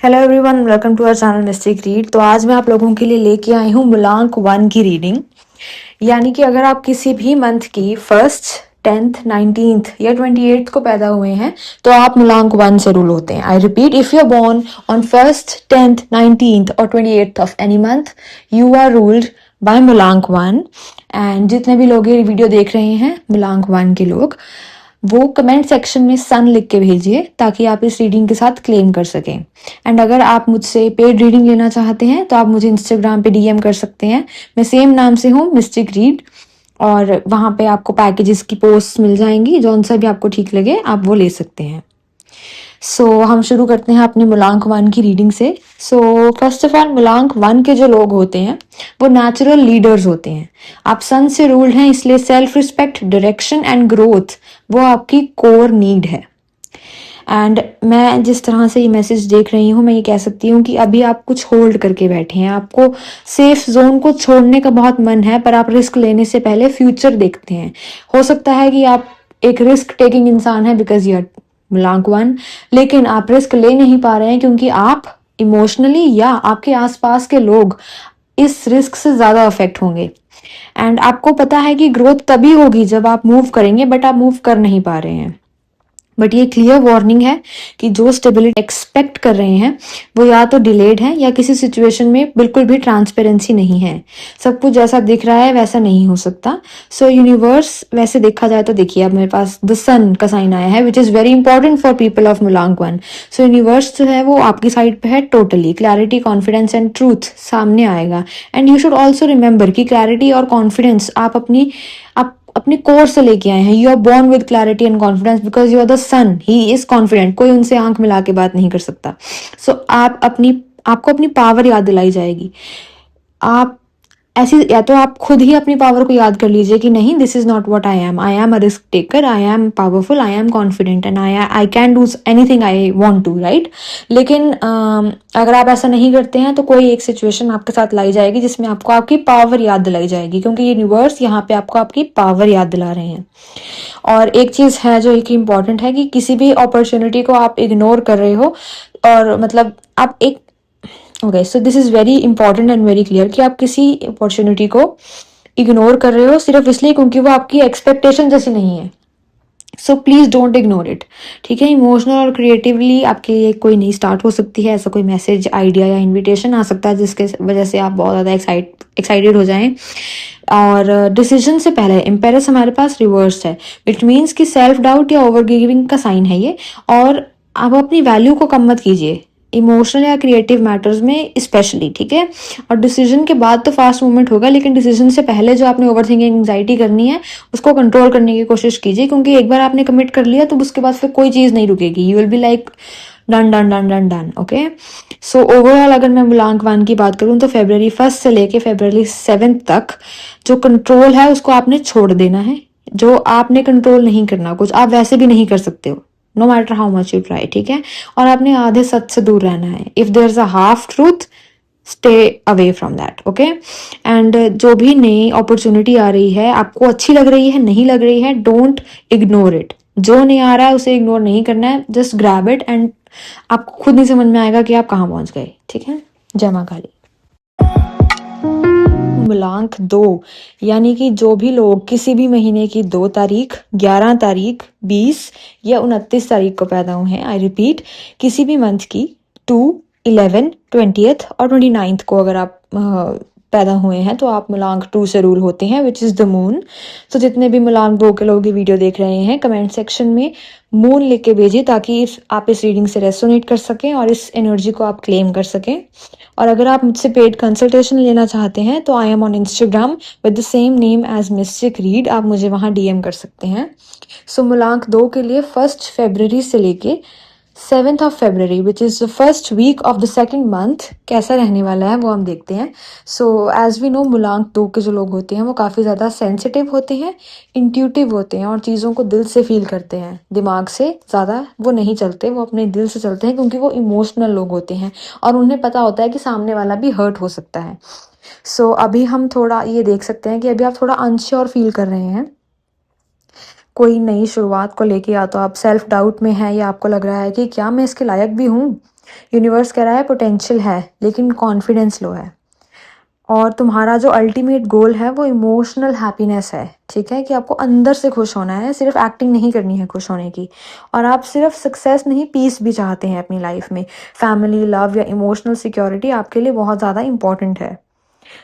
Hello everyone, welcome to our channel mystic read. तो आज मैं आप लोगों के लिए लेके आई हूँ मूलांक 1 की रीडिंग। यानी कि अगर आप किसी भी मंथ की 1st, 10th, 19th या 28th को पैदा हुए हैं तो आप मूलांक 1 से रूल होते हैं। I repeat, if you are born on 1st, 10th, 19th और 28th of any month, you are ruled by मूलांक 1। एंड जितने भी लोग ये वीडियो देख रहे हैं मूलांक 1 के लोग, वो कमेंट सेक्शन में सन लिख के भेजिए ताकि आप इस रीडिंग के साथ क्लेम कर सकें। एंड अगर आप मुझसे पेड रीडिंग लेना चाहते हैं तो आप मुझे इंस्टाग्राम पे डीएम कर सकते हैं। मैं सेम नाम से हूँ, मिस्टिक रीड, और वहाँ पे आपको पैकेजेस की पोस्ट मिल जाएंगी। जौन सा भी आपको ठीक लगे आप वो ले सकते हैं। हम शुरू करते हैं अपने मूलांक 1 की रीडिंग से। फर्स्ट ऑफ ऑल, मूलांक 1 के जो लोग होते हैं वो नेचुरल लीडर्स होते हैं। आप सन से रूल्ड हैं, इसलिए self respect, direction and growth वो आपकी कोर नीड है। एंड मैं जिस तरह से ये मैसेज देख रही हूँ, मैं ये कह सकती हूँ कि अभी आप कुछ होल्ड करके बैठे हैं। आपको सेफ जोन को छोड़ने का बहुत मन है, पर आप रिस्क लेने से पहले फ्यूचर देखते हैं। हो सकता है कि आप एक रिस्क टेकिंग इंसान है बिकॉज यू आर मूलांक 1, लेकिन आप रिस्क ले नहीं पा रहे हैं क्योंकि आप इमोशनली या आपके आसपास के लोग इस रिस्क से ज्यादा अफेक्ट होंगे। एंड आपको पता है कि ग्रोथ तभी होगी जब आप मूव करेंगे, बट आप मूव कर नहीं पा रहे हैं। बट ये क्लियर वार्निंग है कि जो स्टेबिलिटी एक्सपेक्ट कर रहे हैं वो या तो डिलेड है या किसी सिचुएशन में बिल्कुल भी ट्रांसपेरेंसी नहीं है। सब कुछ जैसा दिख रहा है वैसा नहीं हो सकता। यूनिवर्स वैसे देखा जाए तो देखिए, अब मेरे पास द सन का साइन आया है which is very important for people of मूलांक 1। यूनिवर्स जो है वो आपकी साइड पे है totally. Clarity, confidence and truth सामने आएगा। And you should also remember कि क्लैरिटी और कॉन्फिडेंस आप अपने कोर से लेके आए हैं। You are born with clarity and confidence because you are the sun. He is confident. कोई उनसे आंख मिला के बात नहीं कर सकता। आपको अपनी पावर याद दिलाई जाएगी। आप ऐसी, या तो आप खुद ही अपनी पावर को याद कर लीजिए कि नहीं, this is not what I am a risk taker, I am powerful, I am confident and I can do anything I want to, right. लेकिन अगर आप ऐसा नहीं करते हैं तो कोई एक सिचुएशन आपके साथ लाई जाएगी जिसमें आपको आपकी पावर याद दिलाई जाएगी, क्योंकि यूनिवर्स यहाँ पे आपको आपकी पावर याद दिला रहे हैं। और एक चीज है जो एक इम्पॉर्टेंट है कि किसी भी अपॉर्चुनिटी को आप इग्नोर कर रहे हो, और मतलब आप एक okay, so this is very important and very clear कि आप किसी अपॉर्चुनिटी को इग्नोर कर रहे हो सिर्फ इसलिए क्योंकि वो आपकी एक्सपेक्टेशन जैसी नहीं है। So please don't ignore it, ठीक है। इमोशनल और क्रिएटिवली आपके लिए कोई नई स्टार्ट हो सकती है। ऐसा कोई मैसेज, आइडिया या इन्विटेशन आ सकता है जिसके वजह से आप बहुत ज़्यादा एक्साइटेड हो जाएं। और डिसीजन से पहले एम्पेरस हमारे पास रिवर्स है, विच मीन्स कि सेल्फ डाउट या ओवर गिविंग का साइन है ये। और आप अपनी वैल्यू को कम मत कीजिए इमोशनल या क्रिएटिव मैटर्स में स्पेशली, ठीक है। और डिसीजन के बाद तो फास्ट मूवमेंट होगा, लेकिन डिसीजन से पहले जो आपने ओवर थिंकिंग, एंग्जाइटी करनी है उसको कंट्रोल करने की कोशिश कीजिए, क्योंकि एक बार आपने कमिट कर लिया तो उसके बाद फिर कोई चीज़ नहीं रुकेगी। You will be like done done done done done, okay. Overall अगर मैं मूलांक 1 की बात करूं तो February 1 से लेके February 7 तक जो कंट्रोल है उसको आपने छोड़ देना है। जो आपने कंट्रोल नहीं करना, कुछ आप वैसे भी नहीं कर सकते हो, no matter how much you try, ठीक है। और आपने आधे सच से दूर रहना है। If there is a half truth, stay away from that, okay. And जो भी नई अपॉर्चुनिटी आ रही है, आपको अच्छी लग रही है, नहीं लग रही है, डोंट इग्नोर इट। जो नहीं आ रहा है उसे इग्नोर नहीं करना है, जस्ट ग्रैब इट एंड आपको खुद नहीं समझ में आएगा कि आप कहाँ पहुंच गए, ठीक है। जय मां काली। मूलांक 2, यानी कि जो भी लोग किसी भी महीने की 2 तारीख, 11 तारीख, 20 या 29 तारीख को पैदा हुए हैं, आई रिपीट, किसी भी मंथ की 2, 11, 20th और 29th को अगर आप पैदा हुए हैं तो आप मूलांक 2 से रूल होते हैं, विच इज द मून। तो जितने भी मूलांक 2 के लोग ये वीडियो देख रहे हैं, कमेंट सेक्शन में मून लिख के भेजिए ताकि आप इस रीडिंग से रेसोनेट कर सकें और इस एनर्जी को आप क्लेम कर सकें। और अगर आप मुझसे पेड कंसल्टेशन लेना चाहते हैं तो I am on Instagram with the same name as Mystic Reid, आप मुझे वहां डीएम कर सकते हैं। मूलांक 2 के लिए 1 फरवरी से लेके 7th of February, which is the first week of the second month, कैसा रहने वाला है वो हम देखते हैं। एज वी नो, मूलांक 2 के जो लोग होते हैं वो काफ़ी ज़्यादा सेंसिटिव होते हैं, इंट्यूटिव होते हैं और चीज़ों को दिल से फील करते हैं। दिमाग से ज़्यादा वो नहीं चलते, वो अपने दिल से चलते हैं, क्योंकि वो इमोशनल लोग होते हैं और उन्हें पता होता है कि सामने वाला भी हर्ट हो सकता है। अभी हम थोड़ा ये देख सकते हैं कि अभी आप थोड़ा अनश्योर फील कर रहे हैं कोई नई शुरुआत को लेके, या तो आप सेल्फ डाउट में हैं या आपको लग रहा है कि क्या मैं इसके लायक भी हूँ, यूनिवर्स कह रहा है पोटेंशियल है लेकिन कॉन्फिडेंस लो है, और तुम्हारा जो अल्टीमेट गोल है वो इमोशनल हैप्पीनेस है, ठीक है, कि आपको अंदर से खुश होना है, सिर्फ एक्टिंग नहीं करनी है खुश होने की। और आप सिर्फ सक्सेस नहीं, पीस भी चाहते हैं अपनी लाइफ में। फैमिली, लव या इमोशनल सिक्योरिटी आपके लिए बहुत ज़्यादा इंपॉर्टेंट है।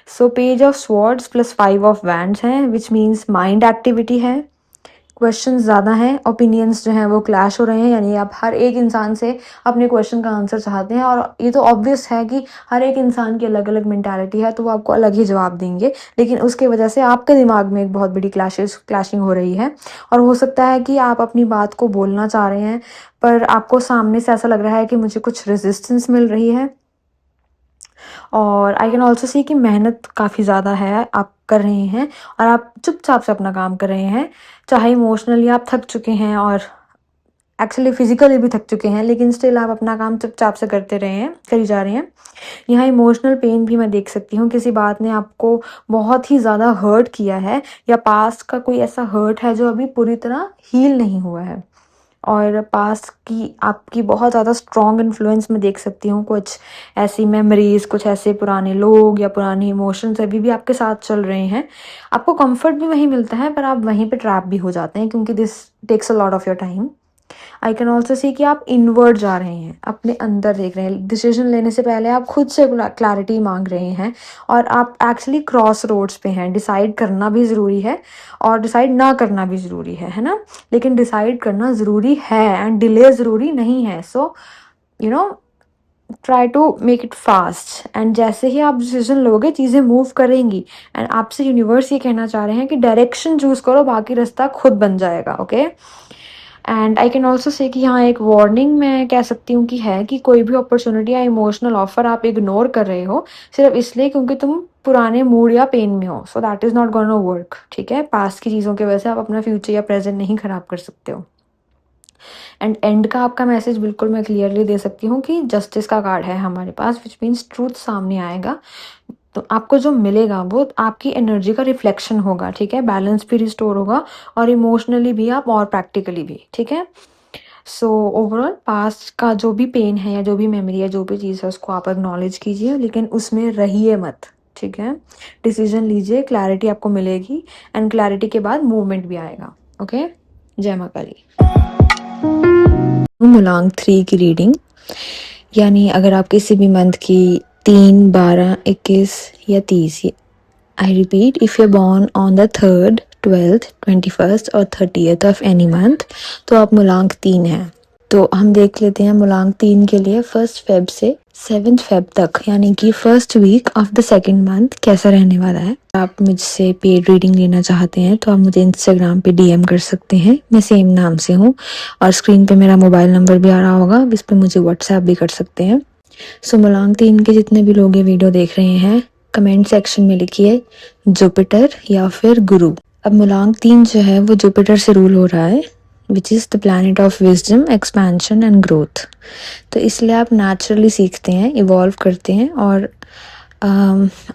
So page of swords plus 5 of wands हैं, विच मीन्स माइंड एक्टिविटी है। क्वेश्चन ज़्यादा हैं, ओपिनियंस जो हैं वो क्लैश हो रहे हैं, यानी आप हर एक इंसान से अपने क्वेश्चन का आंसर चाहते हैं, और ये तो ऑब्वियस है कि हर एक इंसान की अलग अलग मेंटालिटी है, तो वो आपको अलग ही जवाब देंगे, लेकिन उसके वजह से आपके दिमाग में एक बहुत बड़ी क्लैशिंग हो रही है। और हो सकता है कि आप अपनी बात को बोलना चाह रहे हैं, पर आपको सामने से ऐसा लग रहा है कि मुझे कुछ रेजिस्टेंस मिल रही है। और आई कैन ऑल्सो सी कि मेहनत काफ़ी ज़्यादा है, आप कर रहे हैं और आप चुपचाप से अपना काम कर रहे हैं, चाहे इमोशनली आप थक चुके हैं और एक्चुअली फिजिकली भी थक चुके हैं, लेकिन स्टिल आप अपना काम चुपचाप से करी जा रहे हैं। यहाँ इमोशनल पेन भी मैं देख सकती हूँ, किसी बात ने आपको बहुत ही ज़्यादा हर्ट किया है, या पास्ट का कोई ऐसा हर्ट है जो अभी पूरी तरह हील नहीं हुआ है, और पास्ट की आपकी बहुत ज़्यादा स्ट्रॉन्ग इन्फ्लुएंस मैं देख सकती हूँ। कुछ ऐसी मेमोरीज, कुछ ऐसे पुराने लोग या पुराने इमोशंस अभी भी आपके साथ चल रहे हैं। आपको कंफर्ट भी वहीं मिलता है, पर आप वहीं पे ट्रैप भी हो जाते हैं, क्योंकि this takes a lot of your time. I can also see कि आप इनवर्ड जा रहे हैं, अपने अंदर देख रहे हैं, डिसीजन लेने से पहले आप खुद से क्लैरिटी मांग रहे हैं, और आप एक्चुअली क्रॉस रोड्स पे हैं। डिसाइड करना भी ज़रूरी है और डिसाइड ना करना भी ज़रूरी है ना, लेकिन डिसाइड करना ज़रूरी है एंड डिले ज़रूरी नहीं है। So you know, try to make it fast, and जैसे ही आप डिसीजन लोगे चीज़ें मूव करेंगी, एंड आपसे यूनिवर्स ये कहना चाह रहे हैं कि डायरेक्शन चूज़ करो, बाकी रास्ता खुद बन जाएगा। Okay, and I can also से कि यहाँ एक वार्निंग मैं कह सकती हूँ कि है कि कोई भी अपॉर्चुनिटी या इमोशनल ऑफर आप इग्नोर कर रहे हो सिर्फ इसलिए क्योंकि तुम पुराने मूड या पेन में हो, so that is not gonna work, ठीक है। पास्ट की चीज़ों की वजह से आप अपना फ्यूचर या प्रेजेंट नहीं खराब कर सकते हो। एंड एंड का आपका मैसेज बिल्कुल मैं क्लियरली दे सकती हूँ कि जस्टिस का कार्ड है हमारे पास, विच मीन्स ट्रूथ सामने आएगा, तो आपको जो मिलेगा वो आपकी एनर्जी का रिफ्लेक्शन होगा, ठीक है। बैलेंस भी रिस्टोर होगा, और इमोशनली भी आप, और प्रैक्टिकली भी, ठीक है। सो ओवरऑल पास्ट का जो भी पेन है या जो भी मेमोरी है, जो भी चीज़ है, उसको आप एक्नॉलेज कीजिए, लेकिन उसमें रहिए मत, ठीक है। डिसीजन लीजिए, क्लैरिटी आपको मिलेगी, एंड क्लैरिटी के बाद मूवमेंट भी आएगा। ओके, जय माँ काली। मुलांग 3 की रीडिंग, यानी अगर आप किसी भी मंथ की 3, 12, 21 या 30, I repeat, if you born on the 3rd, 12th, 21st और 30th ऑफ एनी मंथ, तो आप मुलांग 3 हैं। तो हम देख लेते हैं मुलांग 3 के लिए 1 फेब से 7 फेब तक, यानी कि first week of the second month कैसा रहने वाला है। आप मुझसे पेड रीडिंग लेना चाहते हैं तो आप मुझे इंस्टाग्राम पे डीएम कर सकते हैं, मैं सेम नाम से हूँ, और स्क्रीन पे मेरा मोबाइल नंबर भी आ रहा होगा, इस पर मुझे व्हाट्सएप भी कर सकते हैं। सो मुलांग 3 के जितने भी लोग ये वीडियो देख रहे हैं, कमेंट सेक्शन में लिखिए जुपिटर या फिर गुरु। अब मुलांग 3 जो है वो जुपिटर से रूल हो रहा है, which is the planet of wisdom, expansion and growth. तो इसलिए आप नेचुरली सीखते हैं, इवॉल्व करते हैं, और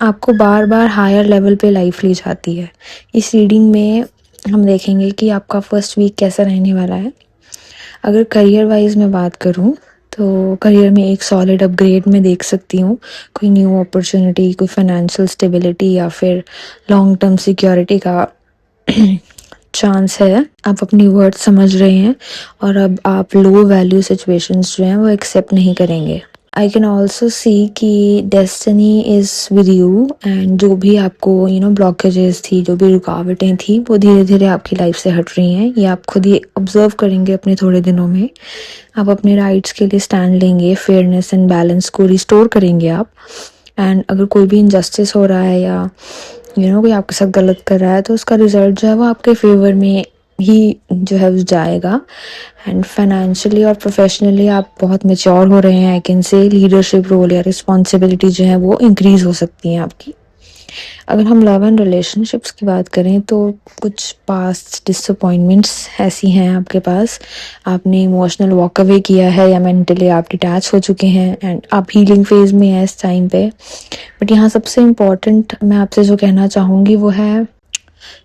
आपको बार बार हायर लेवल पे लाइफ ली जाती है। इस रीडिंग में हम देखेंगे कि आपका फर्स्ट वीक कैसा रहने वाला है। अगर करियर वाइज मैं बात करूँ तो करियर में एक सॉलिड अपग्रेड मैं देख सकती हूँ, कोई न्यू अपॉर्चुनिटी, कोई फाइनेंशियल स्टेबिलिटी या फिर लॉन्ग टर्म सिक्योरिटी का चांस है। आप अपनी वर्ड समझ रहे हैं, और अब आप लो वैल्यू सिचुएशंस जो हैं वो एक्सेप्ट नहीं करेंगे। आई कैन ऑल्सो सी कि destiny is with you, and जो भी आपको ब्लॉकेजेस थी, जो भी रुकावटें थी, वो धीरे धीरे आपकी लाइफ से हट रही हैं। ये आप खुद ही ऑब्जर्व करेंगे अपने थोड़े दिनों में। आप अपने राइट्स के लिए स्टैंड लेंगे, फेयरनेस एंड बैलेंस को रिस्टोर करेंगे आप। एंड अगर कोई भी इनजस्टिस हो रहा है या कोई आपके साथ गलत कर रहा है, तो उसका रिजल्ट जो है वो आपके फेवर में ही जो है जाएगा। एंड फाइनेंशियली और प्रोफेशनली आप बहुत मैच्योर हो रहे हैं। I can say leadership role या रिस्पॉन्सिबिलिटी जो है वो इंक्रीज हो सकती है आपकी। अगर हम लव एंड रिलेशनशिप्स की बात करें तो कुछ पास्ट डिसअपॉइंटमेंट्स ऐसी हैं आपके पास, आपने इमोशनल वॉक अवे किया है या मेंटली आप डिटैच हो चुके हैं, एंड आप हीलिंग फेज में हैं इस टाइम पे। बट यहाँ सबसे इम्पॉर्टेंट मैं आपसे जो कहना चाहूँगी वो है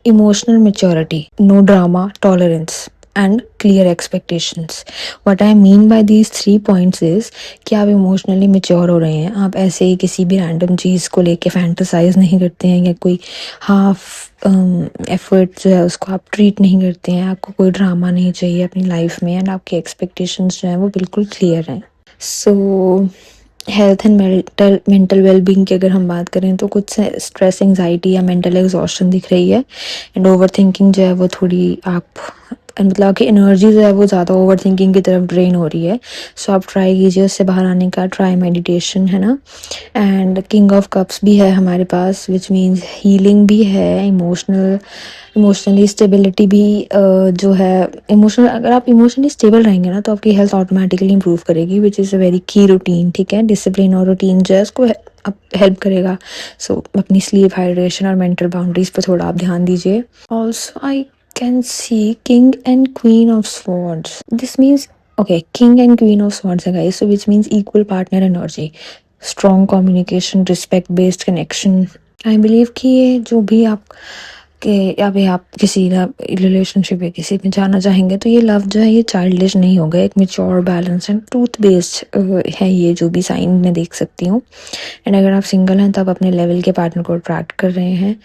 emotional maturity, no drama, tolerance and clear expectations. What I mean by these 3 points is कि आप इमोशनली मेच्योर हो रहे हैं, आप ऐसे ही किसी भी रैंडम चीज़ को लेके फैंटसाइज नहीं करते हैं या कोई हाफ एफर्ट जो है उसको आप ट्रीट नहीं करते हैं, आपको कोई ड्रामा नहीं चाहिए अपनी लाइफ में, एंड आपके एक्सपेक्टेशंस जो हैं वो बिल्कुल क्लियर हैं। सो हेल्थ एंड मेंटल वेलबींग की अगर हम बात करें तो कुछ स्ट्रेस, एंजाइटी या मेंटल एग्जॉस्शन दिख रही है, एंड ओवर थिंकिंग जो है वो थोड़ी आप मतलब कि एनर्जी जो है वो ज़्यादा ओवर थिंकिंग की तरफ ड्रेन हो रही है। सो आप ट्राई कीजिए उससे बाहर आने का, ट्राई मेडिटेशन, है ना। एंड किंग ऑफ कप्स भी है हमारे पास, विच मीन्स हीलिंग भी है, इमोशनली स्टेबिलिटी भी जो है इमोशनल, अगर आप इमोशनली स्टेबल रहेंगे ना तो आपकी हेल्थ ऑटोमेटिकली इंप्रूव करेगी, विच इज़ अ वेरी की रूटीन, ठीक है। डिसिप्लिन और रूटीन जो है उसको हेल्प करेगा। सो अपनी स्लीप, हाइड्रेशन और मेंटल बाउंड्रीज पर थोड़ा आप ध्यान दीजिए। Also I can see king and queen of swords, this means okay, king and queen of swords है guys, so which means equal partner energy, strong communication, respect based connection. I believe कि ये जो भी आप के अभी आप किसी रिलेशनशिप या किसी में जाना चाहेंगे तो ये लव जो है ये चाइल्डिश नहीं होगा, एक mature, balance and truth based है, ये जो भी साइन मैं देख सकती हूँ। एंड अगर आप सिंगल हैं तो आप अपने लेवल के पार्टनर को अट्रैक्ट कर रहे हैं।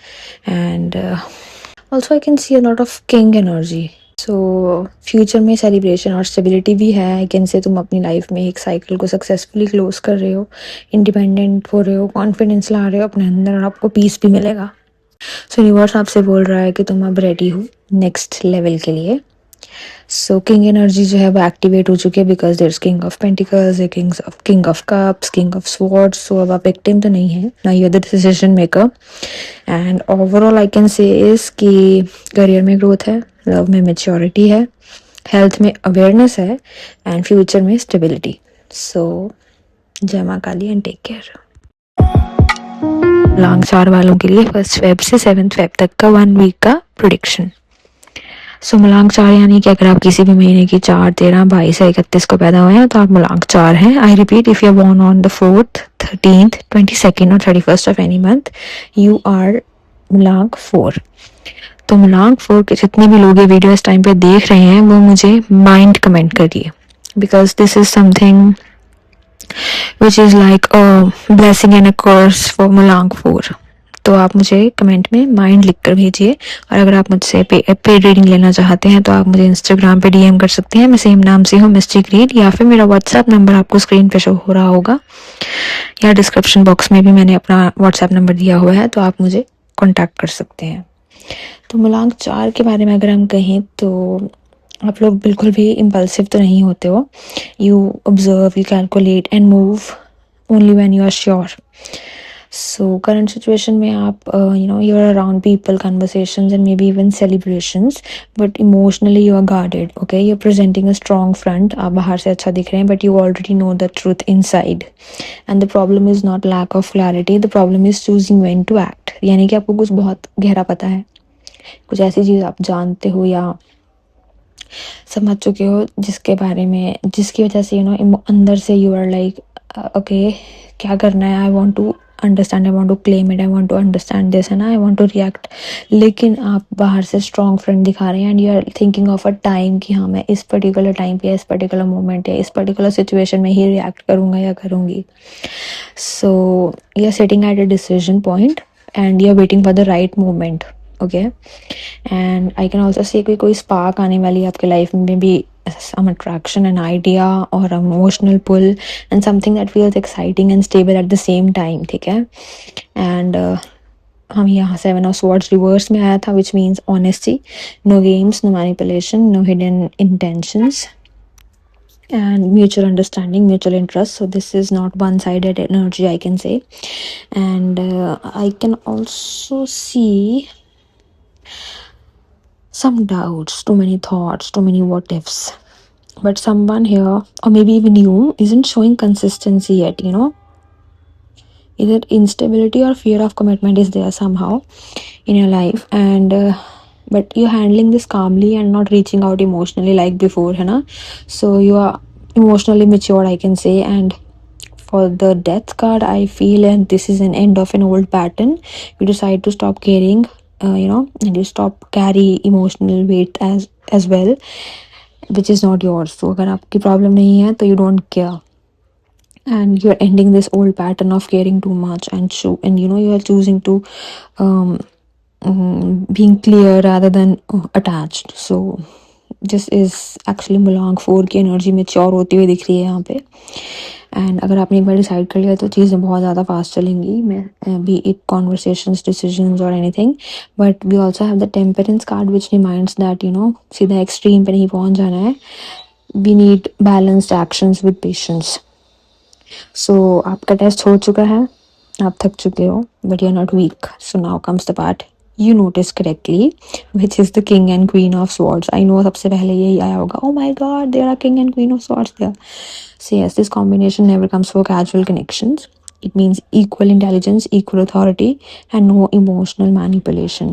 And also I can see a lot of king energy. So future में सेलिब्रेशन और स्टेबिलिटी भी है। आई कैन से तुम अपनी लाइफ में एक साइकिल को सक्सेसफुली क्लोज कर रहे हो, इंडिपेंडेंट हो रहे हो, कॉन्फिडेंस ला रहे हो अपने अंदर, और आपको पीस भी मिलेगा। सो यूनिवर्स आपसे बोल रहा है कि तुम अब रेडी हो नेक्स्ट लेवल के लिए। सो किंग एनर्जी जो है वो एक्टिवेट हो चुकी है, because there is king of pentacles, king of cups, king of swords. So अब आप विक्टिम तो नहीं है ना, you are the decision maker. And overall I can say is कि करियर में ग्रोथ है, लव में मेच्योरिटी है, हेल्थ में अवेयरनेस है, एंड फ्यूचर में स्टेबिलिटी। सो जय माँ काली एंड टेक केयर। लॉन्ग 4 वालों के लिए 1 फेब से 7 फेब तक का 1 वीक का प्रोडिक्शन। सो मलांग 4 यानी कि अगर आप किसी भी महीने की 4, 13, 22 या 31 को पैदा हुए हैं तो आप मलांग 4 हैं। I repeat, if you are born on the 4th, 13th, 22nd और 31st of any month, you are मलांग 4। तो मलांग 4 के जितने भी लोग ये वीडियो इस टाइम पे देख रहे हैं वो मुझे माइंड कमेंट करिए, because this is something which is like a blessing and a curse for मलांग 4। तो आप मुझे कमेंट में माइंड लिख कर भेजिए, और अगर आप मुझसे पेड रीडिंग लेना चाहते हैं तो आप मुझे इंस्टाग्राम पे डीएम कर सकते हैं, मैं सेम नाम से हूँ, मिस्टिक रीड, या फिर मेरा व्हाट्सएप नंबर आपको स्क्रीन पे शो हो रहा होगा, या डिस्क्रिप्शन बॉक्स में भी मैंने अपना व्हाट्सएप नंबर दिया हुआ है, तो आप मुझे कॉन्टैक्ट कर सकते हैं। तो मलांग 4 के बारे में अगर हम कहें तो आप लोग बिल्कुल भी इम्पल्सिव तो नहीं होते हो, you observe, you calculate and move only when you are sure. So current situation में आप you are around people, conversations and maybe even celebrations, but emotionally you are guarded, okay. You are presenting a strong front, आप बाहर से अच्छा दिख रहे हैं, but you already know the truth inside, and the problem is not lack of clarity, the problem is choosing when to act. यानी कि आपको कुछ बहुत गहरा पता है, कुछ ऐसी चीज़ आप जानते हो या समझ चुके हो जिसके बारे में, जिसकी वजह से अंदर से यू आर लाइक ओके, क्या करना है, I want to understand, I want to claim it, I want to understand this, है ना, आई वांट टू रिएक्ट। लेकिन आप बाहर से स्ट्रॉन्ग फ्रंट दिखा रहे हैं, and you are thinking of a time कि हाँ मैं इस पर्टिकुलर टाइम पे, इस पर्टिकुलर मोमेंट या इस पर्टिकुलर सिचुएशन में ही रिएक्ट करूँगा या करूँगी। So you are sitting at a decision point and you are waiting for the right moment, okay. And I can also say कोई स्पार्क आने वाली आपके लाइफ में भी, some attraction, an idea or emotional pull, and something that feels exciting and stable at the same time, ठीक है। and हम यहाँ 7 of swords reverse में आया था, which means honesty, no games, no manipulation, no hidden intentions, and mutual understanding, mutual interest. So this is not one-sided energy, I can say. And I can also see some doubts, too many thoughts, too many what ifs, but someone here, or maybe even you, isn't showing consistency yet, either instability or fear of commitment is there somehow in your life, and but you're handling this calmly and not reaching out emotionally like before, है ना। So you are emotionally mature, I can say. And for the death card, I feel, and this is an end of an old pattern, you decide to stop caring and you stop carry emotional weight as well, which is not yours. तो अगर आपकी problem नहीं है तो you don't care, and you're ending this old pattern of caring too much, and you are choosing to um, being clear rather than attached. So this is actually मुलांग 4 की energy mature होती हुई दिख रही है यहाँ पे। एंड अगर आपने एक बार डिसाइड कर लिया तो चीज़ें बहुत ज़्यादा फास्ट चलेंगी, मैं बी इट कॉन्वर्सेशंस, डिसीजंस और anything. But we also have the temperance card which reminds that सीधा एक्सट्रीम पे नहीं पहुँच जाना है, we need balanced actions with patience. So आपका टेस्ट हो चुका है, आप थक चुके हो, but you are not weak. So now comes the part you noticed correctly, which is the king and queen of swords. I know सबसे पहले यही आया होगा, oh my god, there are king and queen of swords there. So yes, this combination never comes for casual connections. It means equal intelligence, equal authority, and no emotional manipulation,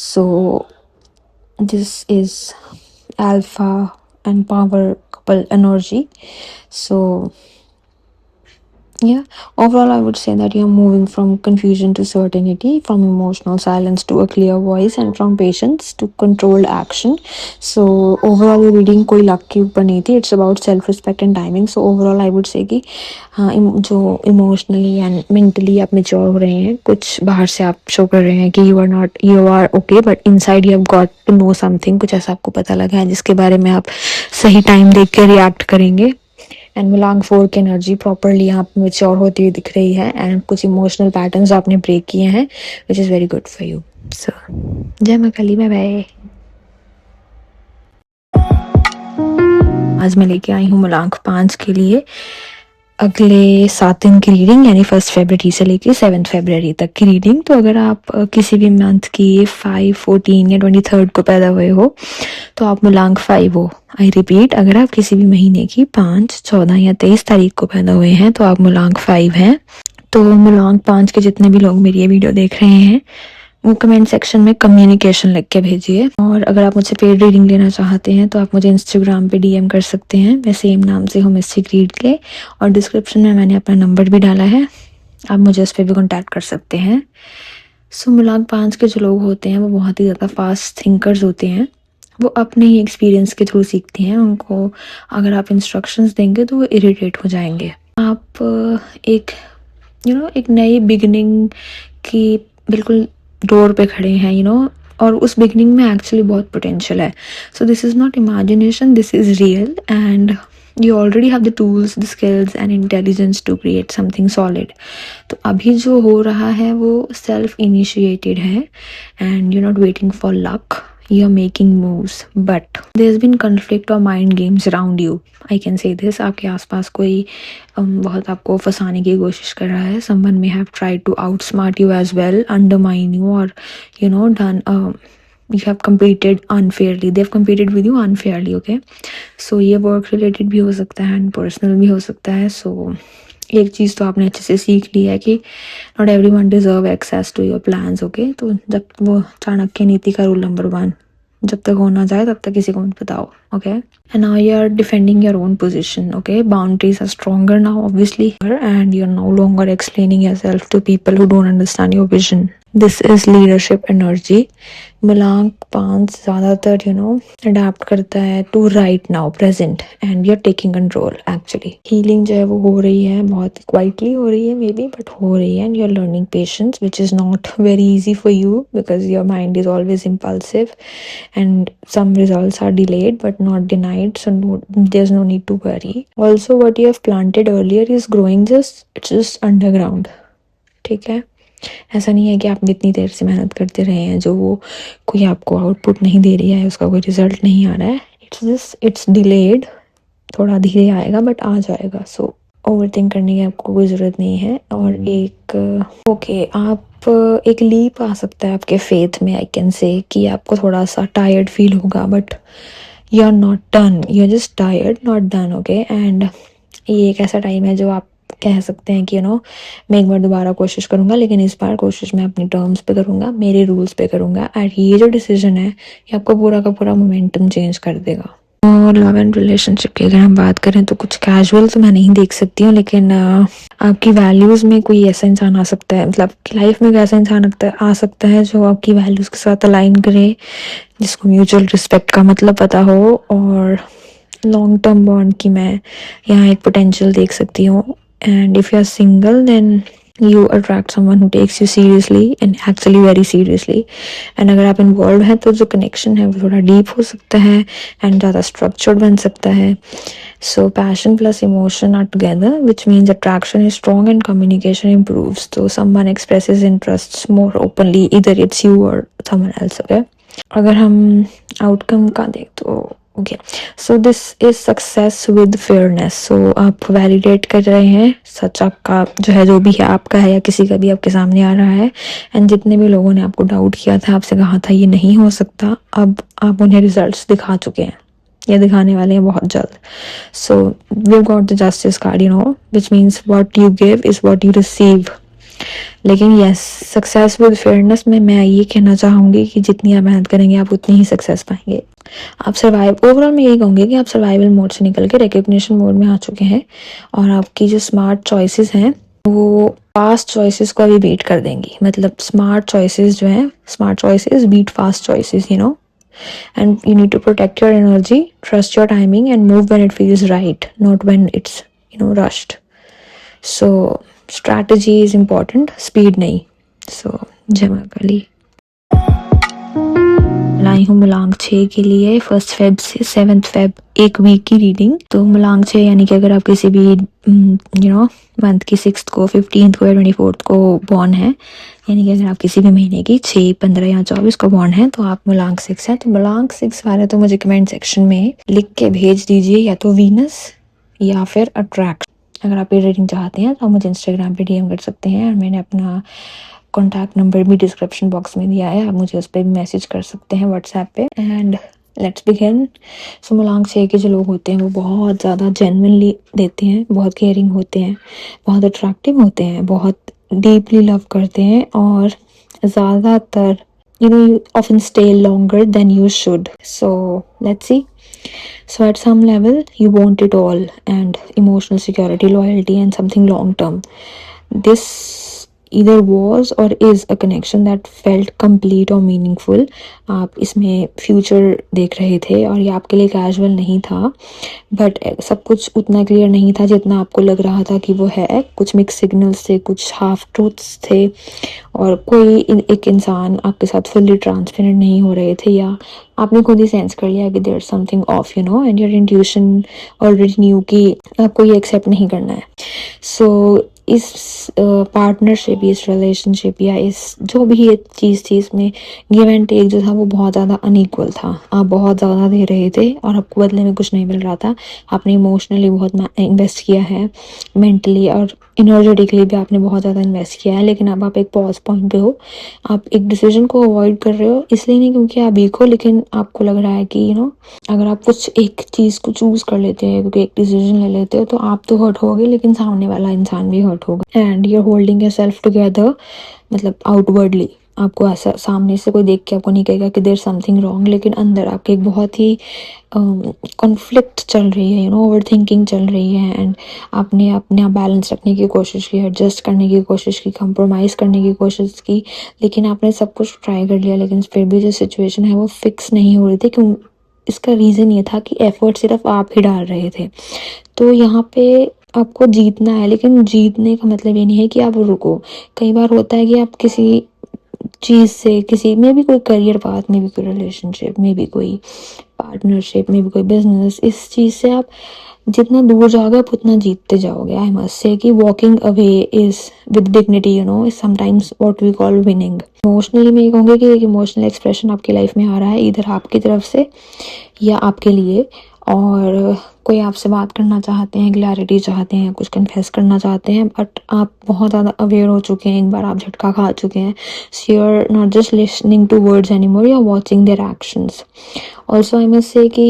So this is alpha and power couple energy. So yeah, overall I would say that you're moving from confusion to certainty, from emotional silence to a clear voice, and from patience to controlled action. So overall ये reading कोई luck के ऊपर नहीं थी, it's about self respect and timing. So overall I would say कि हाँ, जो emotionally and mentally आप mature हो रहे हैं, कुछ बाहर से आप show कर रहे हैं कि you are okay, but inside you have got to know something, कुछ ऐसा आपको पता लगा है जिसके बारे में आप सही टाइम देख के रिएक्ट करेंगे। एंड मुलांग 4 की एनर्जी प्रॉपरली यहाँ पे मैच्योर होती हुई दिख रही है, एंड कुछ इमोशनल पैटर्न्स आपने ब्रेक किए हैं, which is very good for you. So जय मां काली, बाय बाय। आज मैं लेके आई हूँ मुलांग 5 के लिए अगले 7 दिन की रीडिंग, यानी 1 फरवरी से लेके 7 फरवरी तक की रीडिंग। तो अगर आप किसी भी मंथ की 5, 14 या 23 को पैदा हुए हो तो आप मुलांग 5 हो। आई रिपीट, अगर आप किसी भी महीने की 5, 14 या 23 तारीख को पैदा हुए हैं तो आप मुलांग 5 हैं। तो मुलांग 5 के जितने भी लोग मेरी ये वीडियो देख रहे हैं वो कमेंट सेक्शन में कम्युनिकेशन लिख के भेजिए। और अगर आप मुझसे पेड रीडिंग लेना चाहते हैं तो आप मुझे इंस्टाग्राम पे डीएम कर सकते हैं, मैं सेम नाम से हूँ मिस्टिक रीड के, और डिस्क्रिप्शन में मैंने अपना नंबर भी डाला है, आप मुझे उस पर भी कॉन्टैक्ट कर सकते हैं। सो मुलांग 5 के जो लोग होते हैं वो बहुत ही ज़्यादा फास्ट थिंकर्स होते हैं, वो अपने ही एक्सपीरियंस के थ्रू सीखते हैं। उनको अगर आप इंस्ट्रक्शंस देंगे तो वो इरिटेट हो जाएंगे। आप एक नई बिगिनिंग की बिल्कुल डोर पे खड़े हैं, और उस बिगनिंग में एक्चुअली बहुत पोटेंशियल है। So this is not imagination, this is real, and you already have the tools, the skills and intelligence to create something solid. तो अभी जो हो रहा है वो सेल्फ इनिशिएटेड है, and you not waiting for luck, you're making moves, but there's been conflict or mind games around you. I can say this, आपके आसपास कोई बहुत आपको फंसाने की कोशिश कर रहा है। Someone may have tried to outsmart you as well, undermine you, or you have competed unfairly. They've competed with you unfairly, okay? So ये work related भी हो सकता है and personal भी हो सकता है। So एक चीज़ तो आपने अच्छे से सीख ली है कि not everyone deserve access to your plans, okay? तो जब वो चाणक्य नीति का रूल नंबर 1, जब तक हो ना जाए तब तक किसी को मत बताओ, okay? And now you are defending your own position, okay? Boundaries are stronger now obviously, and you are no longer explaining yourself to people who don't understand your vision. This is leadership energy. मुलांग 5 ज़्यादातर adapt करता है to right now, present, and you are taking control. Actually healing जो है वो हो रही है, बहुत क्वाइटली हो रही है मे बी, बट हो रही है, and you are learning patience which is not very easy for you because your mind is always impulsive, and some results are delayed but not denied, so there's no need to worry. Also what you have planted earlier is growing, it's just underground, ठीक है? ऐसा नहीं है कि आपने इतनी देर से मेहनत करते रहे हैं जो वो कोई आपको आउटपुट नहीं दे रही है, उसका कोई रिजल्ट नहीं आ रहा है, इट्स डिलेड, थोड़ा धीरे आएगा बट आ जाएगा। सो ओवरथिंक करने की आपको कोई ज़रूरत नहीं है। और आप एक लीप आ सकता है आपके फेथ में, आई कैन से, कि आपको थोड़ा सा टायर्ड फील होगा, but you are not done, you are just tired, not done, okay? And ये एक ऐसा टाइम है जो आप कह सकते हैं कि मैं एक बार दोबारा कोशिश करूँगा, लेकिन इस बार कोशिश मैं अपनी टर्म्स पे करूँगा, मेरे रूल्स पे करूँगा, और ये जो डिसीजन है ये आपको पूरा का पूरा मोमेंटम चेंज कर देगा। और लव एंड रिलेशनशिप की अगर हम बात करें तो कुछ कैजुअल तो मैं नहीं देख सकती हूँ, लेकिन आपकी वैल्यूज़ में कोई ऐसा इंसान आ सकता है, मतलब आपकी लाइफ में ऐसा इंसान आ सकता है जो आपकी वैल्यूज़ के साथ अलाइन करे, जिसको म्यूचुअल रिस्पेक्ट का मतलब पता हो, और लॉन्ग टर्म बॉन्ड की मैं यहाँ एक पोटेंशियल देख सकती हूँ. And if you are single then you attract someone who takes you seriously and actually very seriously. And अगर आप इन्वॉल्व हैं तो जो कनेक्शन है वो थोड़ा डीप हो सकता है एंड ज़्यादा स्ट्रक्चर्ड बन सकता है. So passion plus emotion are together which means attraction is strong and communication improves. तो someone expresses interest more openly, इधर it's you or someone else. Okay, अगर हम आउटकम का देख तो okay, so this is success with fairness. So आप validate कर रहे हैं सच आपका जो है, जो भी है आपका है या किसी का भी आपके सामने आ रहा है. एंड जितने भी लोगों ने आपको डाउट किया था, आपसे कहा था ये नहीं हो सकता, अब आप उन्हें रिजल्ट्स दिखा चुके हैं या दिखाने वाले हैं बहुत जल्द. So we got the justice card, you know, which means what you give is what you receive. लेकिन यस, सक्सेस विद फेयरनेस में मैं ये कहना चाहूँगी कि जितनी आप मेहनत करेंगे आप उतनी ही सक्सेस पाएंगे. आप सर्वाइव, ओवरऑल मैं यही कहूँगी कि आप सर्वाइवल मोड से निकल के रिकग्निशन मोड में आ चुके हैं, और आपकी जो स्मार्ट चॉइसेस हैं वो फास्ट चॉइसेस को अभी बीट कर देंगी. मतलब स्मार्ट चॉइसेस जो हैं, smart choices beat fast choices, you know. And you need to protect your energy, trust your timing and move when it feels right, not when it's rushed. So strategy is important, speed नहीं. सो जय मां काली. लाई हूँ मलांग 6 के लिए 1 Feb से 7 Feb, एक week की रीडिंग. तो मलांग 6 यानी कि अगर आप किसी भी मंथ की 6th को, 15th को या 24th को बॉर्न है, यानी कि अगर आप किसी भी महीने की 6, 15 या 24 को बॉर्न है तो आप मलांग 6 है. तो मलांग 6 वाले तो मुझे कमेंट सेक्शन में लिख के भेज दीजिए, या तो वीनस या फिर अट्रैक्ट. अगर आप ये रीडिंग चाहते हैं तो आप मुझे इंस्टाग्राम पे DM कर सकते हैं, और मैंने अपना कॉन्टैक्ट नंबर भी डिस्क्रिप्शन बॉक्स में दिया है, आप मुझे उस पर भी मैसेज कर सकते हैं व्हाट्सएप पे. And let's begin. सो मलांग 6 के जो लोग होते हैं वो बहुत ज़्यादा जेन्युइनली देते हैं, बहुत केयरिंग होते हैं, बहुत अट्रैक्टिव होते हैं, बहुत डीपली लव करते हैं, और ज़्यादातर you often stay longer than you should. So let's see. So at some level you want it all, and emotional security, loyalty and something long term. This either was or is a connection that felt complete or meaningful. आप इसमें future देख रहे थे और ये आपके लिए casual नहीं था, बट सब कुछ उतना क्लियर नहीं था जितना आपको लग रहा था कि वो है. कुछ मिक्स सिग्नल्स थे, कुछ हाफ ट्रूथ्स थे, और कोई एक इंसान आपके साथ फुल्ली ट्रांसपेरेंट नहीं हो रहे थे, या आपने खुद ही सेंस कर लिया कि there is something off, you know, and your intuition already knew कि आपको ये एक्सेप्ट नहीं करना है. सो इस पार्टनरशिप, इस रिलेशनशिप या इस जो भी ये चीज़ थी, इसमें गिव एंड टेक जो था वो बहुत ज़्यादा अनइक्वल था. आप बहुत ज़्यादा दे रहे थे और आपको बदले में कुछ नहीं मिल रहा था. आपने इमोशनली बहुत इन्वेस्ट किया है, मेंटली और एनर्जेटिकली भी आपने बहुत ज़्यादा इन्वेस्ट किया है, लेकिन अब आप एक पॉज पॉइंट पे हो. आप एक डिसीजन को अवॉइड कर रहे हो, इसलिए नहीं क्योंकि आप वीक हो, लेकिन आपको लग रहा है कि अगर आप कुछ एक चीज़ को चूज़ कर लेते हैं, क्योंकि एक डिसीजन ले लेते हो, तो आप तो हर्ट होगे लेकिन सामने वाला इंसान भी हर्ट होगा. And you are holding yourself together, मतलब आउटवर्डली आपको ऐसा सामने से कोई देख के आपको नहीं कहेगा कि देयर समथिंग रॉन्ग, लेकिन अंदर आपके एक बहुत ही कॉन्फ्लिक्ट चल रही है, ओवर थिंकिंग चल रही है. एंड आपने अपना बैलेंस रखने की कोशिश की, एडजस्ट करने की कोशिश की, कंप्रोमाइज़ करने की कोशिश की, लेकिन आपने सब कुछ ट्राई कर लिया, लेकिन फिर भी जो सिचुएशन है वो फिक्स नहीं हो रही थी. क्यों? इसका रीज़न ये था कि एफर्ट सिर्फ आप ही डाल रहे थे. तो यहाँ पे आपको जीतना है, लेकिन जीतने का मतलब ये नहीं है कि आप रुको. कई बार होता है कि आप किसी चीज़ से, किसी में भी कोई करियर पाथ में भी कोई रिलेशनशिप में भी कोई पार्टनरशिप में भी कोई बिजनेस, इस चीज़ से आप जितना दूर जाओगे आप उतना जीतते जाओगे. आई मस्ट से कि walking away is with dignity, is sometimes what we call winning. Emotionally मैं ये कहूँगी कि एक इमोशनल एक्सप्रेशन आपकी लाइफ में आ रहा है, इधर आपकी तरफ से या आपके लिए, और कोई आपसे बात करना चाहते हैं, क्लैरिटी चाहते हैं, कुछ कन्फेस करना चाहते हैं, बट आप बहुत ज़्यादा अवेयर हो चुके हैं, एक बार आप झटका खा चुके हैं. So you are not just listening to words anymore, you are watching their actions. Also, I must say कि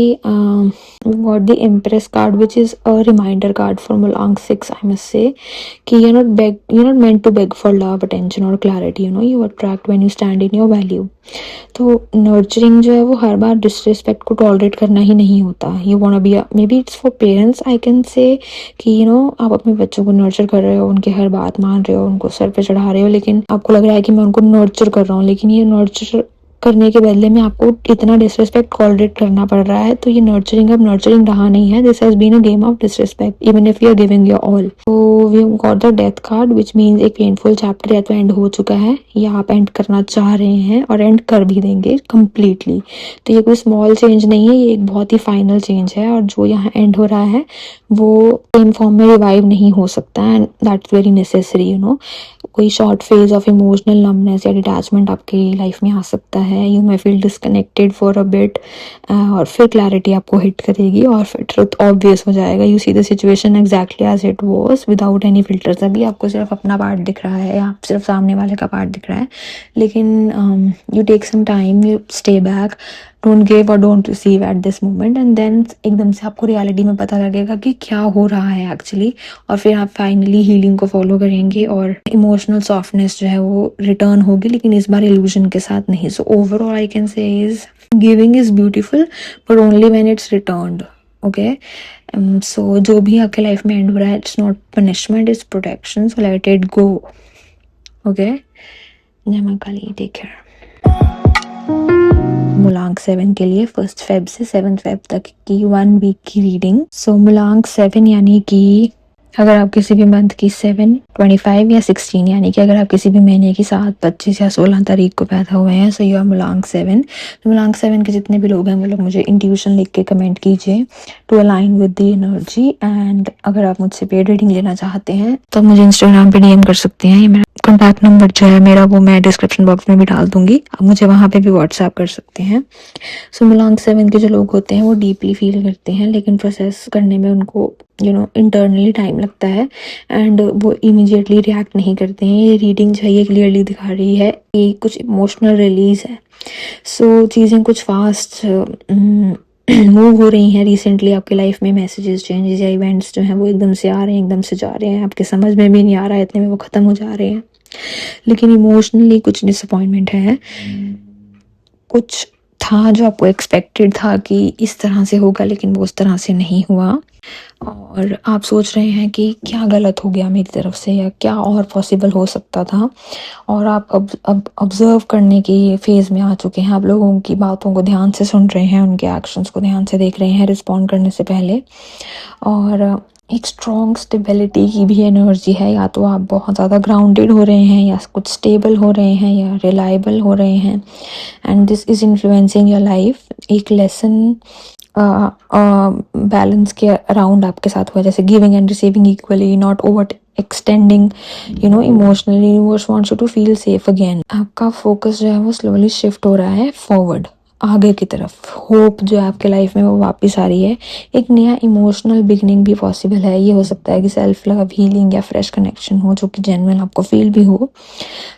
we got the Empress card, which is a reminder card for Mulang 6. I must say कि you're not meant to beg for love, attention or clarity. You attract when you stand in your value. तो nurturing जो है वो हर बार disrespect को tolerate करना ही नहीं होता. You want be, may be it's for parents, I can say कि आप अपने बच्चों को नर्चर कर रहे हो, उनकी हर बात मान रहे हो, उनको सर पे चढ़ा रहे हो, लेकिन आपको लग रहा है कि मैं उनको नर्चर कर रहा हूँ, लेकिन ये नर्चर करने के बदले में आपको इतना डिसरिस्पेक्ट टॉलरेट करना पड़ रहा है. तो ये नर्चरिंग अब नर्चरिंग रहा नहीं है. This has been a game of disrespect even if you are giving your all. तो we got the death card which means एक पेनफुल चैप्टर या तो एंड हो चुका है या आप एंड करना चाह रहे हैं और एंड कर भी देंगे कंप्लीटली. तो ये कोई स्मॉल चेंज नहीं है, ये एक बहुत ही फाइनल चेंज है. और जो यहाँ एंड हो रहा है वो सेम फॉर्म में रिवाइव नहीं हो सकता एंड दैट्स वेरी नेसेसरी. कोई short phase of emotional numbness या डिटैचमेंट आपकी लाइफ में आ सकता है. You may feel disconnected for a bit और फिर क्लैरिटी आपको हिट करेगी और फिर ट्रुथ ऑब्वियस हो जाएगा. You see the situation exactly as it was without any filters. अभी आपको सिर्फ अपना पार्ट दिख रहा है या सिर्फ सामने वाले का पार्ट दिख रहा है, लेकिन you take some time, you stay back, don't give और don't receive at this moment and then एकदम से आपको रियलिटी में पता लगेगा कि क्या हो रहा है एक्चुअली. और फिर आप फाइनली हीलिंग को फॉलो करेंगे और इमोशनल सॉफ्टनेस जो है वो रिटर्न होगी, लेकिन इस बार इल्यूजन के साथ नहीं. So overall I can say is giving is beautiful but only when it's returned. Okay, so जो भी आपके लाइफ में एंड हो रहा है, it's not punishment, it's protection. So let it go. Okay, जय मां काली, टेक केयर. मुलांक 7 के लिए 1 फेब से 7 फेब तक की 1 वीक की रीडिंग. सो मुलांक 7 यानी कि अगर आप किसी भी मंथ की 7, 25 या 16 यानी कि अगर आप किसी भी महीने की 7, 25 या 16 तारीख को पैदा हुए हैं, सो यू आर मुलांक 7. तो मुलांक 7 के जितने भी लोग हैं वो लोग मुझे इंट्यूशन लिख के कमेंट कीजिए to align with the energy. And अगर आप मुझसे पेड रीडिंग लेना चाहते हैं तो मुझे इंस्टाग्राम पे डीएम कर सकते हैं. ये मेरा कॉन्टैक्ट नंबर जो है मेरा वो मैं डिस्क्रिप्शन बॉक्स में भी डाल दूंगी, आप मुझे वहाँ पे भी व्हाट्सएप कर सकते हैं. सो मुलांक 7 के जो लोग होते हैं वो डीपली फील करते हैं, लेकिन प्रोसेस करने में उनको इंटरनली टाइम लगता है एंड वो इमीडिएटली रिएक्ट नहीं करते हैं. ये रीडिंग जो है ये क्लियरली दिखा रही है कि कुछ इमोशनल रिलीज है. सो चीज़ें कुछ फास्ट मूव हो रही हैं रिसेंटली आपकी लाइफ में. मैसेजेस, चेंजेस या इवेंट्स जो हैं वो एकदम से आ रहे हैं, एकदम से जा रहे हैं, आपके समझ में भी नहीं आ रहा है, इतने में वो ख़त्म हो जा रहे हैं. लेकिन इमोशनली कुछ डिसअपॉइंटमेंट है. कुछ था जो आपको एक्सपेक्टेड था कि इस तरह से होगा, लेकिन वो उस तरह से नहीं हुआ और आप सोच रहे हैं कि क्या गलत हो गया मेरी तरफ से या क्या और पॉसिबल हो सकता था. और आप अब ऑब्जर्व करने की फेज़ में आ चुके हैं. आप लोगों की बातों को ध्यान से सुन रहे हैं, उनके एक्शंस को ध्यान से देख रहे हैं रिस्पॉन्ड करने से पहले. और एक स्ट्रॉन्ग स्टेबिलिटी की भी एनर्जी है. या तो आप बहुत ज़्यादा ग्राउंडेड हो रहे हैं या कुछ स्टेबल हो रहे हैं या रिलायबल हो रहे हैं and this is influencing your life. एक लेसन बैलेंस के अराउंड आपके साथ हुआ, जैसे giving and receiving equally, not over extending emotionally. Universe wants you to feel safe again. आपका फोकस जो है वो स्लोली शिफ्ट हो रहा है फॉरवर्ड, आगे की तरफ. होप जो है आपके लाइफ में वो वापस आ रही है. एक नया इमोशनल बिगनिंग भी पॉसिबल है. ये हो सकता है कि सेल्फ लव, हीलिंग या फ्रेश कनेक्शन हो जो कि जेन्युइन आपको फील भी हो.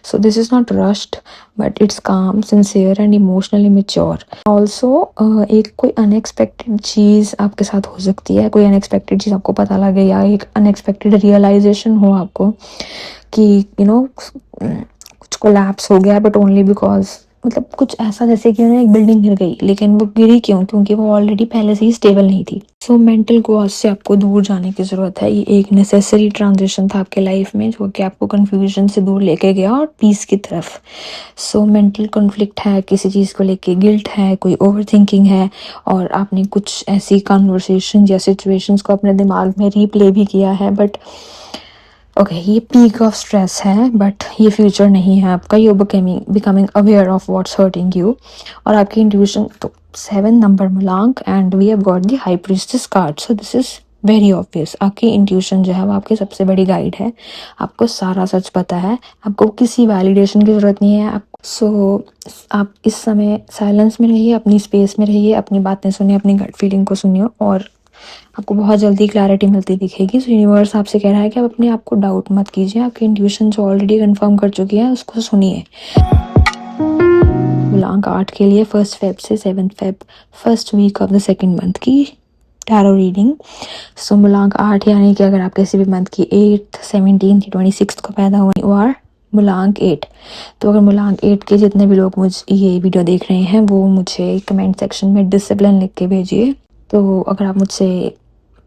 So this is not rushed but it's calm, sincere and emotionally mature. Also एक कोई अनएक्सपेक्टेड चीज़ आपके साथ हो सकती है. कोई अनएक्सपेक्टेड चीज़ आपको पता लगे या एक अनएक्सपेक्टेड रियलाइजेशन हो आपको कि कुछ कोलैप्स हो गया बट ओनली बिकॉज मतलब कुछ ऐसा जैसे कि एक बिल्डिंग गिर गई, लेकिन वो गिरी क्यों? क्योंकि वो ऑलरेडी पहले से ही स्टेबल नहीं थी. सो मेंटल गोज से आपको दूर जाने की ज़रूरत है. ये एक नेसेसरी ट्रांजिशन था आपके लाइफ में जो कि आपको कन्फ्यूजन से दूर लेके गया और पीस की तरफ. सो मेंटल कॉन्फ्लिक्ट है किसी चीज़ को लेके, गिल्ट है, कोई ओवर थिंकिंग है और आपने कुछ ऐसी कन्वर्सेशन या सिचुएशंस को अपने दिमाग में रीप्ले भी किया है. बट ओके, ये पीक ऑफ स्ट्रेस है बट ये फ्यूचर नहीं है आपका. You becoming aware of what's hurting you. और आपकी इंट्यूशन तो 7 नंबर मुलांक and we have got the high priestess card. So this is very obvious. आपकी इंट्यूशन जो है वो आपकी सबसे बड़ी गाइड है. आपको सारा सच पता है, आपको किसी वैलिडेशन की ज़रूरत नहीं है. आप इस समय साइलेंस में रहिए, अपनी स्पेस में रहिए, अपनी बातें सुनिए, अपनी गट फीलिंग को सुनिए और आपको बहुत जल्दी क्लैरिटी मिलती दिखेगी। सो यूनिवर्स आपसे कह रहा है कि आप अपने आप को डाउट मत कीजिए, आपकी इंट्यूशन जो ऑलरेडी कंफर्म कर चुकी है उसको सुनिए। मूलांक 8 के लिए 1 फेब से 7 Feb, first week of the second month की टैरो रीडिंग। सो मूलांक 8 यानी कि अगर आप किसी भी मंथ की 8th 17th 26th को पैदा हुए और मूलांक 8, तो अगर मूलांक 8 के जितने भी लोग मुझ ये वीडियो देख रहे हैं वो मुझे कमेंट सेक्शन में डिसिप्लिन लिख के भेजिए। तो अगर आप मुझसे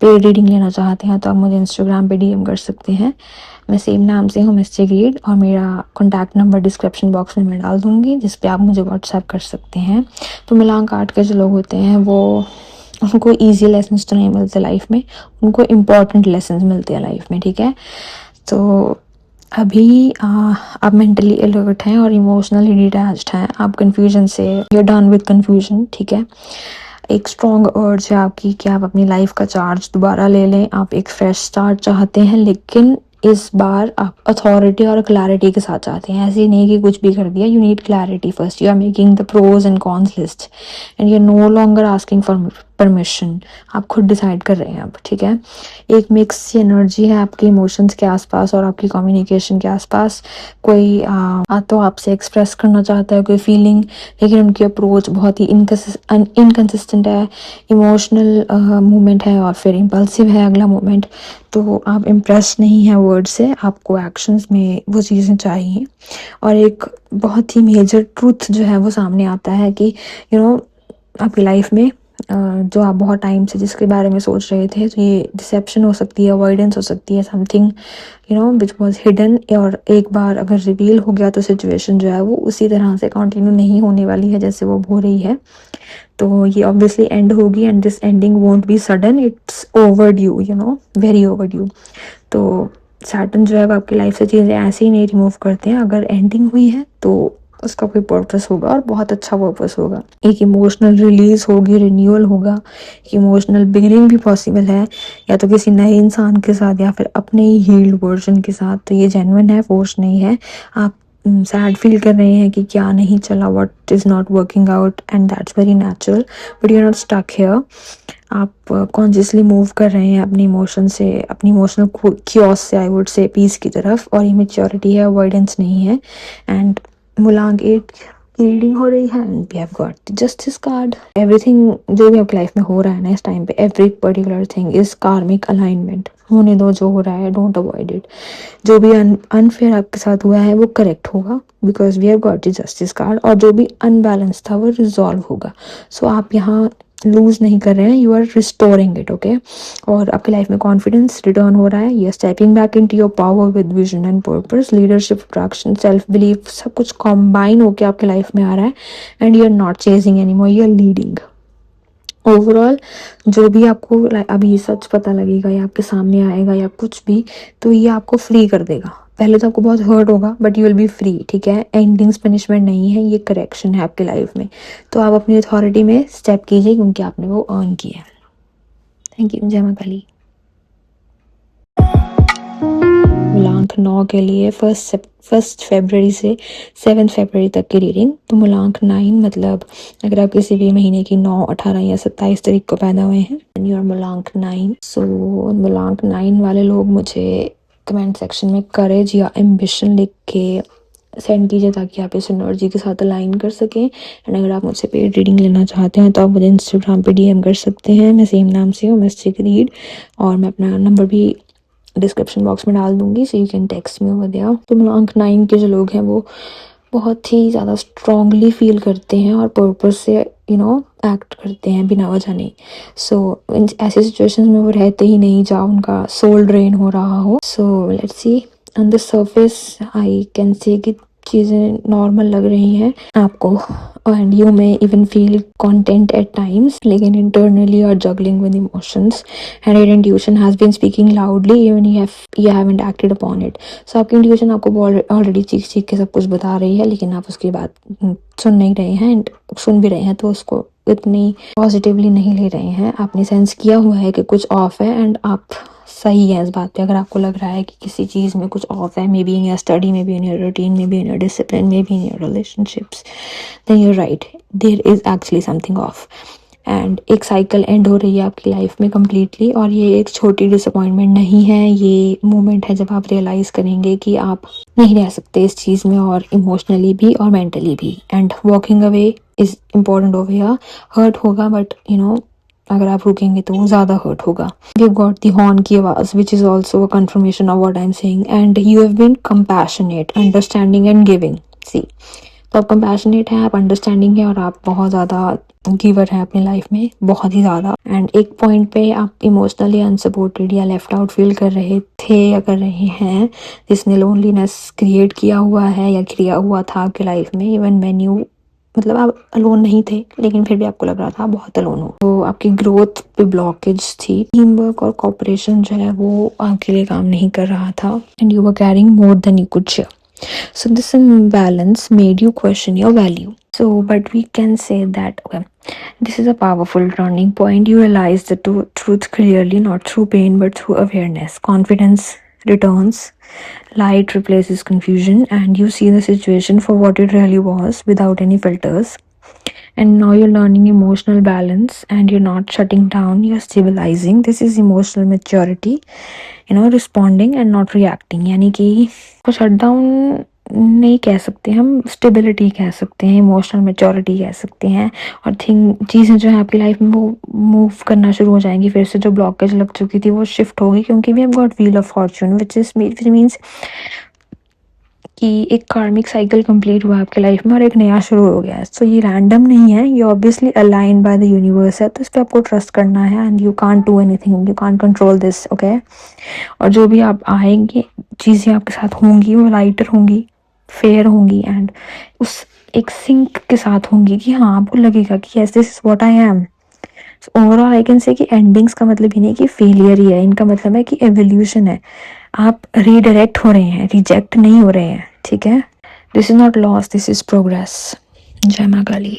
पेड रीडिंग लेना चाहते हैं तो आप मुझे इंस्टाग्राम पे डीएम कर सकते हैं। मैं सेम नाम से हूँ, मिस्टिक रीड, और मेरा कॉन्टैक्ट नंबर डिस्क्रिप्शन बॉक्स में मैं डाल दूँगी जिस पे आप मुझे व्हाट्सएप कर सकते हैं। तो मूलांक 8 के जो लोग होते हैं वो उनको ईजी लेसन्स तो नहीं मिलते लाइफ में, उनको इम्पॉर्टेंट लेसन्स मिलते हैं लाइफ में, ठीक है। तो अभी आप मेंटली अलर्ट हैं और इमोशनली डिटैच्ड हैं, आप कन्फ्यूजन से, you are done with confusion, ठीक है। एक स्ट्रॉन्ग अर्ज है आपकी कि आप अपनी लाइफ का चार्ज दोबारा ले लें, आप एक फ्रेश स्टार्ट चाहते हैं, लेकिन इस बार आप अथॉरिटी और क्लैरिटी के साथ चाहते हैं। ऐसे ही नहीं कि कुछ भी कर दिया, you need clarity first, you are making the pros and cons list and you are no longer asking for permission, आप खुद डिसाइड कर रहे हैं अब, ठीक है। एक मिक्स एनर्जी है आपके इमोशंस के आसपास और आपकी कम्युनिकेशन के आसपास। कोई तो आपसे एक्सप्रेस करना चाहता है कोई फीलिंग, लेकिन उनकी अप्रोच बहुत ही इनकंसिस्टेंट है, इमोशनल मूवमेंट है और फिर इम्पल्सिव है अगला मोमेंट। तो आप इम्प्रेस नहीं हैं वर्ड से, आपको एक्शंस में वो चीज़ें चाहिए। और एक बहुत ही मेजर ट्रूथ जो है वो सामने आता है कि आपकी लाइफ में जो आप बहुत टाइम से जिसके बारे में सोच रहे थे, तो ये डिसेप्शन हो सकती है, अवॉइडेंस हो सकती है, समथिंग विच वॉज हिडन, और एक बार अगर रिवील हो गया तो सिचुएशन जो है वो उसी तरह से कंटिन्यू नहीं होने वाली है जैसे वो हो रही है। तो ये ऑब्वियसली एंड होगी and this ending won't be sudden, it's over due, very over due. तो सैटर्न जो है वो आपकी लाइफ से चीज़ें ऐसे ही नहीं रिमूव करते हैं, अगर एंडिंग हुई है तो उसका कोई पर्पस होगा और बहुत अच्छा पर्पस होगा। एक इमोशनल रिलीज होगी, रिन्यूअल होगा, इमोशनल बिगिनिंग भी पॉसिबल है, या तो किसी नए इंसान के साथ या फिर अपने ही हील्ड वर्जन के साथ। तो ये जेन्युइन है, फोर्स नहीं है। आप सैड फील कर रहे हैं कि क्या नहीं चला, what is not working out, and that's very natural, but you are not stuck here. आप कॉन्शियसली मूव कर रहे हैं अपने इमोशन से, अपनी इमोशनल क्योस से, आई वुड से पीस की तरफ, और ये मैच्योरिटी है, अवॉइडेंस नहीं है। एंड मूलांक 8 की रीडिंग हो रही है and we have got the justice card. Everything जो भी आपकी लाइफ में हो रहा है ना इस टाइम पे, एवरी पर्टिकुलर थिंग इज कार्मिक अलाइनमेंट। होने दो जो हो रहा है, डोंट अवॉइड इट। जो भी अनफेयर आपके साथ हुआ है वो करेक्ट होगा, because we have got the justice card, और जो भी अनबैलेंस था वो रिजॉल्व होगा। सो आप यहाँ लूज नहीं कर रहे हैं, you are restoring it, okay. और आपकी लाइफ में कॉन्फिडेंस रिटर्न हो रहा है, you are stepping back into your power with vision and purpose, leadership, attraction, self belief, सब कुछ कॉम्बाइन होकर आपकी लाइफ में आ रहा है and you are not chasing anymore, you are leading. Overall जो भी आपको अभी सच पता लगेगा या आपके सामने आएगा या कुछ भी, तो ये आपको फ्री कर देगा। पहले तो आपको बहुत हर्ट होगा but you will be free, ठीक है। एंडिंग्स पनिशमेंट नहीं है, ये करेक्शन है आपके लाइफ में। तो आप अपनी अथॉरिटी में स्टेप कीजिए क्योंकि आपने वो अर्न किया है। Thank you. जय मां काली। मूलांक 9 के लिए 1 फरवरी से 7 फरवरी तक की रीडिंग। तो मूलांक 9 मतलब अगर आप किसी भी महीने की 9, 18 या 27 तारीख को पैदा हुए हैं, योर मूलांक 9। सो मूलांक 9 वाले लोग मुझे कमेंट सेक्शन में करेज या एम्बिशन लिख के सेंड कीजिए ताकि आप इस एनर्जी के साथ अलाइन कर सकें। एंड अगर आप मुझसे पेड रीडिंग लेना चाहते हैं तो आप मुझे इंस्टाग्राम पे डीएम कर सकते हैं। मैं सेम नाम से हूँ, मिस्टिक रीड, और मैं अपना नंबर भी डिस्क्रिप्शन बॉक्स में डाल दूंगी, so you can text me over there. तो मूलांक 9 के जो लोग हैं वो बहुत ही ज़्यादा स्ट्रांगली फील करते हैं और पर्पस से एक्ट करते हैं बिना वजह नहीं। सो ऐसी सिचुएशंस में वो रहते ही नहीं जहाँ उनका सोल ड्रेन हो रहा हो। So let's see, on the surface I can say कि चीज़ें नॉर्मल लग रही हैं आपको and you may even feel content at times, लेकिन internally you are juggling with emotions and your intuition has been speaking loudly even you haven't acted upon it. So आपकी intuition आपको already चीख के सब कुछ बता रही है, लेकिन आप उसकी बात सुन नहीं रहे हैं, एंड सुन भी रहे हैं तो उसको इतनी पॉजिटिवली नहीं ले रहे हैं। आपने सेंस किया हुआ है कि कुछ ऑफ है एंड आप सही है इस बात पे। अगर आपको लग रहा है कि किसी चीज़ में कुछ ऑफ है, maybe in your study, maybe in your routine, maybe in your discipline, maybe in your relationships, then you are right, there is actually something off. And एक cycle end हो रही है आपकी life में completely, और ये एक छोटी डिसअपॉइंटमेंट नहीं है, ये मोमेंट है जब आप रियलाइज़ करेंगे कि आप नहीं रह सकते इस चीज़ में, और इमोशनली भी और मेंटली भी। And walking away is important over here. Hurt होगा बट अगर आप रुकेंगे तो वो ज़्यादा हर्ट होगा। वी गॉट दी हॉर्न की आवाज़ which is also a confirmation of what I am saying. And you have been compassionate, understanding and giving. See, तो आप कंपैशनेट हैं, आप अंडरस्टैंडिंग है, और आप बहुत ज़्यादा गिवर हैं अपनी लाइफ में, बहुत ही ज़्यादा। एंड एक पॉइंट पे आप इमोशनली अनसपोर्टेड या लेफ्ट आउट फील कर रहे थे या कर रहे हैं, जिसने लोनलीनेस क्रिएट किया हुआ है या किया हुआ था आपकी लाइफ में। इवन व्हेन यू मतलब आप अलोन नहीं थे, लेकिन फिर भी आपको लग रहा था आप बहुत अलोन हो। तो आपकी ग्रोथ पे ब्लॉकेज थी, टीम वर्क और कॉपरेशन जो है वो आपके लिए काम नहीं कर रहा था, and you were carrying more than you could share. So this imbalance made you question your value. So, but we can say that, okay, this is a powerful turning point. You realize the truth clearly, not through pain, but through awareness. Confidence returns, light replaces confusion, and you see the situation for what it really was without any filters. And now you're learning emotional balance, and you're not shutting down, you're stabilizing. This is emotional maturity, responding and not reacting. यानी कि को shut down नहीं कह सकते हम, stability कह सकते हैं, इमोशनल मेच्योरिटी कह सकते हैं। और चीज़ें जो है आपकी लाइफ में वो मूव करना शुरू हो जाएंगी, फिर से जो ब्लॉकेज लग चुकी थी वो शिफ्ट होगी, क्योंकि we have got wheel of fortune which means कि एक कार्मिक साइकिल कंप्लीट हुआ आपके लाइफ में और एक नया शुरू हो गया है। तो ये रैंडम नहीं है, ये obviously align by the universe है, तो इस पर आपको ट्रस्ट करना है। And you can't do anything, you can't control this, okay. और जो भी आप आएंगे, चीज़ें आपके साथ होंगी वो लाइटर होंगी, फेयर होंगी, एंड उस एक सिंक के साथ होंगी कि हाँ आपको लगेगा कि yes this is what I M. Overall I can say कि एंडिंग्स का मतलब ही नहीं कि फेलियर ही है, इनका मतलब है कि एवोल्यूशन है। आप रीडायरेक्ट हो रहे हैं, रिजेक्ट नहीं हो रहे हैं, ठीक है। This is not loss, this is progress. जय मां काली।